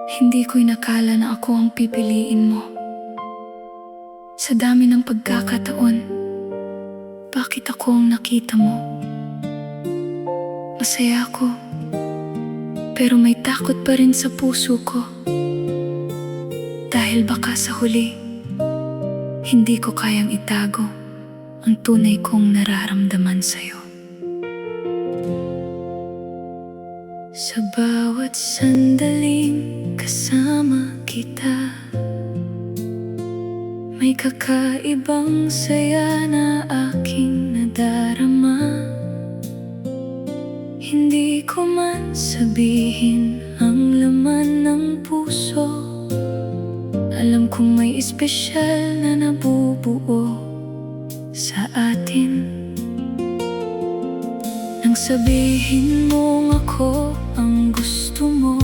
Hindi ko inakala na ako ang pipiliin mo. Sa dami ng pagkakataon, bakit ako ang nakita mo? Masaya ako, pero may takot pa rin sa puso ko. Dahil baka sa huli, hindi ko kayang itago ang tunay kong nararamdaman sa'yo. Sa bawat sandaling kasama kita, may kakaibang saya na aking nadarama. Hindi ko man sabihin ang laman ng puso, alam kong may espesyal na nabubuo sa atin. Nang sabihin mong ako ang gusto mo,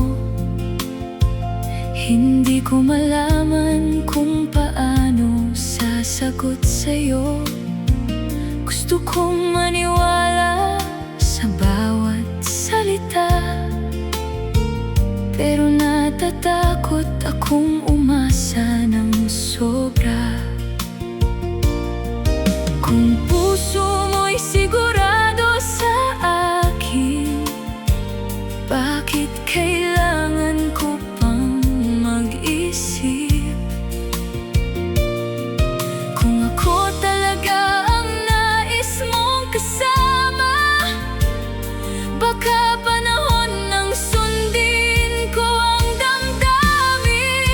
hindi ko malaman kung paano sasagot sa'yo. Gusto kong maniwala sa bawat salita, pero natatakot akong umasa ng sobra. Kung puso mo'y sigurado sa akin, bakit kailangan ko pang mag-isip? Kung ako talaga ang nais mong kasama, baka panahon nang sundin ko ang damdamin.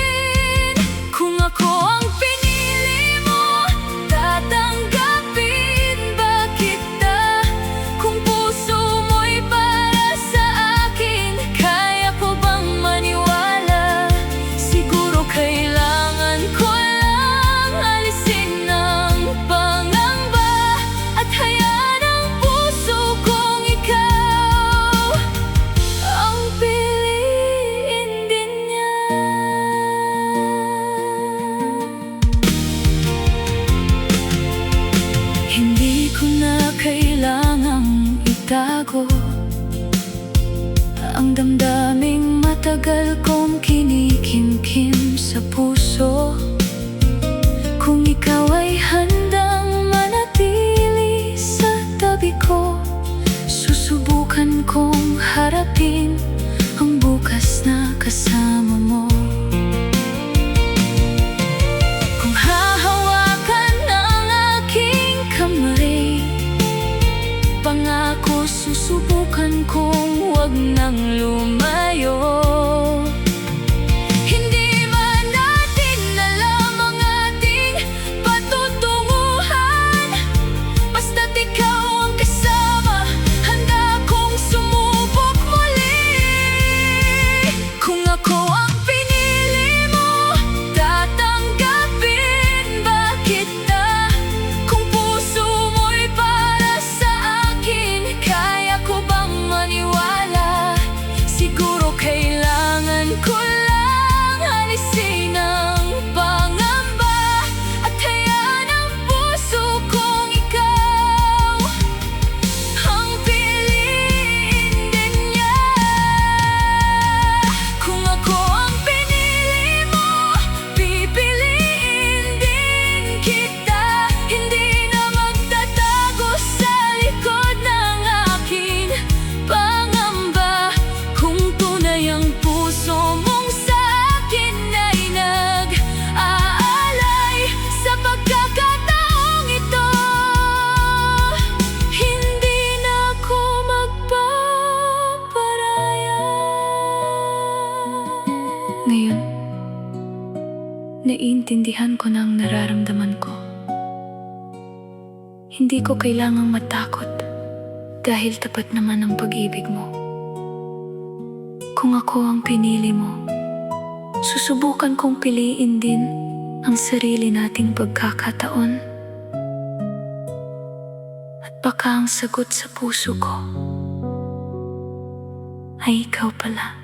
Kung ako ang pinili mo, tatanggapin ba kita? Kung puso mo'y para sa akin, kaya ko bang maniwala? Siguro kailangan ko lang alisin ang pangamba at hayaan ang puso kong ikaw ang piliin din niya. Hindi ko na kailangang itago ang damdaming matagal kong kinikimkim sa puso. Kung ikaw ay handang manatili sa tabi ko, susubukan kong harapin ang bukas na kasama mo. Kung hahawakan ang aking kamay, pangako susubukan kong huwag nang lumayo. Hindi man natin alam ang ating patutunguhan, basta't ikaw ang kasama, handa kong sumubok muli. Kung ako ang pinili mo, tatanggapin ba kita? Kung puso mo'y para sa akin, kaya ko bang maniwala? Siguro kailangan ko lang alisin ang pangamba at hayaan ang puso kong ikaw ang piliin din niya. Kung ako ang pinili mo, pipiliin din kita. Hindi na magtatago sa likod ng aking pangamba. Kung tunay ang puso mong sa akin ay nag-aalay sa pagkakataong ito, hindi na ako magpaparaya. Ngayon, naiintindihan ko na ang nararamdaman ko. Hindi ko kailangang matakot dahil tapat naman ang pag-ibig mo. Kung ako ang pinili mo, susubukan kong piliin din ang sarili nating pagkakataon. At baka ang sagot sa puso ko ay ikaw pala.